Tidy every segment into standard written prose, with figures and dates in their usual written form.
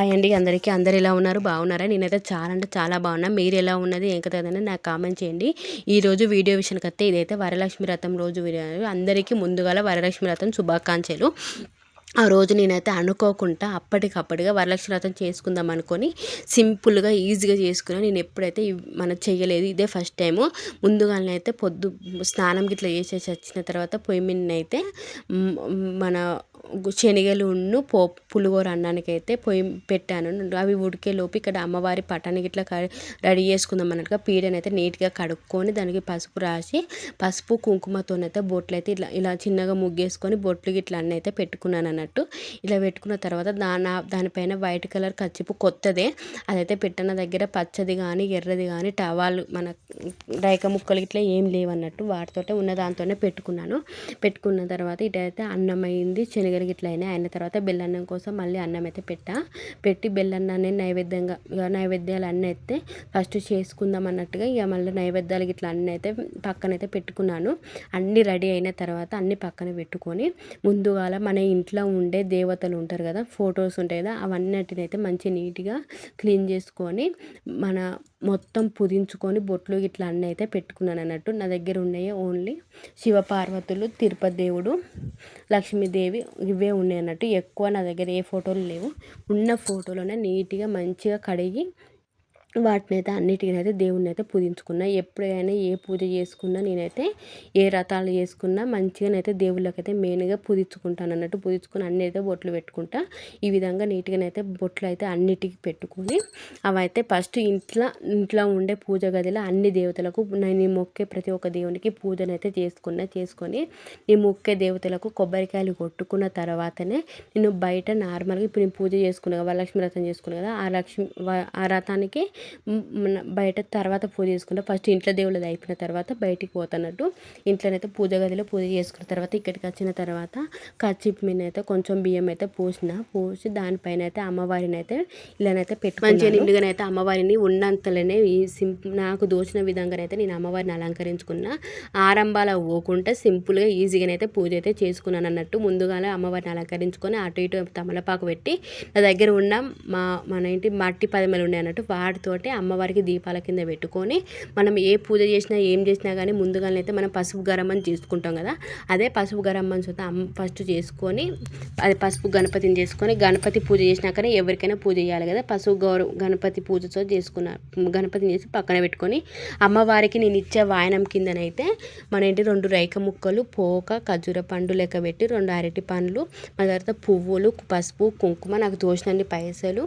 Hi అండి అందరికీ. అందరు ఎలా ఉన్నారు? బాగున్నారా? నేనైతే చాలా అంటే చాలా బాగున్నా. మీరు ఎలా ఉన్నది ఏం కథ అని నాకు కామెంట్ చేయండి. ఈరోజు వీడియో విషయానికి వస్తే ఇదైతే వరలక్ష్మి వ్రతం రోజు వీడియో. అందరికీ ముందుగాల వరలక్ష్మి వ్రతం శుభాకాంక్షలు. ఆ రోజు నేనైతే అనుకోకుండా అప్పటికప్పటిగా వరలక్ష్మి వ్రతం చేసుకుందాం అనుకొని సింపుల్గా ఈజీగా చేసుకున్నాను. నేను ఎప్పుడైతే మనం చేయలేదు, ఇదే ఫస్ట్ టైము. ముందుగానే అయితే స్నానం గిట్లా చేసేసి వచ్చిన తర్వాత పొయ్యి మీద అయితే మన శనగలును పులిహోర అన్నానికి అయితే పొయ్యి పెట్టాను. అవి ఉడికేలోపు ఇక్కడ అమ్మవారి పటానికి ఇట్లా రెడీ చేసుకుందాం అన్నట్టుగా పీడనైతే నీట్గా కడుక్కొని దానికి పసుపు రాసి పసుపు కుంకుమతోనైతే బొట్లు అయితే ఇలా చిన్నగా ముగ్గేసుకొని బొట్లు ఇట్లా అన్నీ అయితే పెట్టుకున్నాను అన్నట్టు. ఇలా పెట్టుకున్న తర్వాత దానిపైన వైట్ కలర్ కచ్చిపు కొత్తదే అదైతే పెట్టిన దగ్గర పచ్చది కానీ ఎర్రది కానీ టవాలు మన రైక ముక్కలు ఇట్లా ఏం లేవన్నట్టు వాటితోటే ఉన్న దాంతోనే పెట్టుకున్న తర్వాత ఇటైతే అన్నం అయింది, శనగలు ఇట్లా అయిన తర్వాత బెల్లన్నం కోసం మళ్ళీ అన్నం అయితే పెట్టి బెల్లన్నాన్ని నైవేద్యాలు అన్నీ అయితే ఫస్ట్ చేసుకుందాం అన్నట్టుగా ఇక మళ్ళీ నైవేద్యాలు ఇట్లా అన్నీ అయితే పక్కనైతే పెట్టుకున్నాను. అన్నీ రెడీ అయిన తర్వాత అన్నీ పక్కన పెట్టుకొని ముందుగాల మన ఇంట్లో ఉండే దేవతలు ఉంటారు కదా, ఫొటోస్ ఉంటాయి కదా, అవన్నిటిని అయితే మంచి నీట్గా క్లీన్ చేసుకొని మన మొత్తం పుదించుకొని బొట్లు ఇట్లా అన్నీ అయితే పెట్టుకున్నాను అన్నట్టు. నా దగ్గర ఉన్నాయి ఓన్లీ శివపార్వతులు, తిరుపతి దేవుడు, లక్ష్మీదేవి ఇవే ఉన్నాయి అన్నట్టు. ఎక్కువ నా దగ్గర ఏ ఫోటోలు లేవు. ఉన్న ఫోటోలోనే నీట్గా మంచిగా కడిగి వాటినైతే అన్నిటికైతే దేవుడిని అయితే పూజించుకున్నా. ఎప్పుడైనా ఏ పూజ చేసుకున్నా నేనైతే ఏ వ్రతాలు చేసుకున్నా మంచిగానైతే దేవుళ్ళకైతే మెయిన్గా పూజించుకుంటాను అన్నట్టు. పూజించుకొని అన్నీ అయితే బొట్లు పెట్టుకుంటా. ఈ విధంగా నీట్గానైతే బొట్లు అయితే అన్నిటికీ పెట్టుకొని అవైతే ఫస్ట్ ఇంట్లో ఉండే పూజ గదిలో అన్ని దేవతలకు నేను మొక్కే ప్రతి ఒక్క దేవునికి పూజనైతే చేసుకొని ఈ మొక్కే దేవతలకు కొబ్బరికాయలు కొట్టుకున్న తర్వాతనే నేను బయట నార్మల్గా ఇప్పుడు నేను పూజ చేసుకున్నా కదా, వరలక్ష్మి వ్రతం చేసుకున్నా కదా, ఆ వ్రతానికి బయట తర్వాత పూజ చేసుకుంటా. ఫస్ట్ ఇంట్లో దేవుళ్ళది అయిపోయిన తర్వాత బయటికి పోతున్నట్టు. ఇంట్లోనైతే పూజ గదిలో పూజ చేసుకున్న తర్వాత ఇక్కడికి వచ్చిన తర్వాత కచ్చిప్ మీద అయితే కొంచెం బియ్యం అయితే పోసి దానిపైన అయితే అమ్మవారిని అయితే ఇలానైతే పెట్టుకుని మంచిగా నిండుగానైతే అమ్మవారిని ఉన్నంతలోనే నాకు దోచిన విధంగానైతే నేను అమ్మవారిని అలంకరించుకున్నా. ఆరంభాల పోకుండా సింపుల్గా ఈజీగానైతే పూజ అయితే చేసుకున్నాను అన్నట్టు. ముందుగానే అమ్మవారిని అలంకరించుకొని అటు ఇటు తమలపాకు పెట్టి నా దగ్గర ఉన్న మన ఇంటి మట్టి పదిమలు ఉన్నాయి అన్నట్టు వాటితోటి అమ్మవారికి దీపాల కింద పెట్టుకొని మనం ఏ పూజ చేసినా ఏం చేసినా కానీ ముందుగానే అయితే మనం పసుపు గరమ్మని చేసుకుంటాం కదా, అదే పసుపు గరమ్మని ఫస్ట్ చేసుకొని అది పసుపు గణపతిని చేసుకొని గణపతి పూజ చేసినాకనే ఎవరికైనా పూజ చేయాలి కదా, పసుపు గణపతి పూజతో గణపతిని చేసి పక్కన పెట్టుకొని అమ్మవారికి నేను ఇచ్చే వాయనం కిందనైతే మన ఇంటి 2 రైక ముక్కలు, పోక, ఖర్జూర పండు లెక్క పెట్టి 2 అరటి పండ్లు, మన తర్వాత పువ్వులు, పసుపు, కుంకుమ, నాకు తోచినన్ని పైసలు,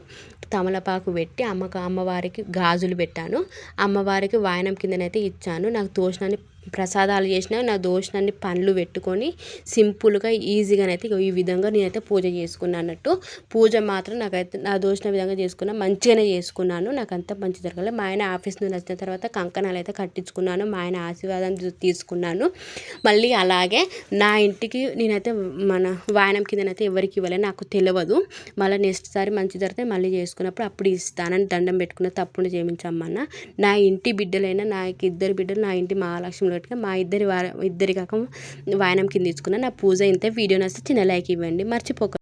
తమలపాకు పెట్టి అమ్మవారికి గాజులు పెట్టాను. అమ్మవారికి వాయనం కిందనైతే ఇచ్చాను. నాకు తోచినన్ని ప్రసాదాలు చేసిన నా దోషాన్ని పండ్లు పెట్టుకొని సింపుల్గా ఈజీగానైతే ఈ విధంగా నేనైతే పూజ చేసుకున్నాను అన్నట్టు. పూజ మాత్రం నాకైతే నా దోచిన విధంగా చేసుకున్నా, మంచిగానే చేసుకున్నాను. నాకు అంత మంచి జరగాలి. మా ఆయన ఆఫీస్ నుండి వచ్చిన తర్వాత కంకణాలు అయితే కట్టించుకున్నాను. మా ఆయన ఆశీర్వాదం తీసుకున్నాను. మళ్ళీ అలాగే నా ఇంటికి నేనైతే మన వాయనం కిందనైతే ఎవరికి ఇవ్వలేదు, నాకు తెలియదు. మళ్ళీ నెక్స్ట్ సారి మంచి జరిగితే మళ్ళీ చేసుకున్నప్పుడు అప్పుడు ఇస్తానని దండం పెట్టుకున్న, తప్పును చేయించమ్మన్న. నా ఇంటి బిడ్డలైనా నాకు 2 బిడ్డలు, నా ఇంటి మహాలక్ష్మి మా ఇద్దరి కాక వాయనం కింద తీసుకున్న. నా పూజ ఇంతే. వీడియో నచ్చితే చిన్న లైక్ ఇవ్వండి, మర్చిపోకండి.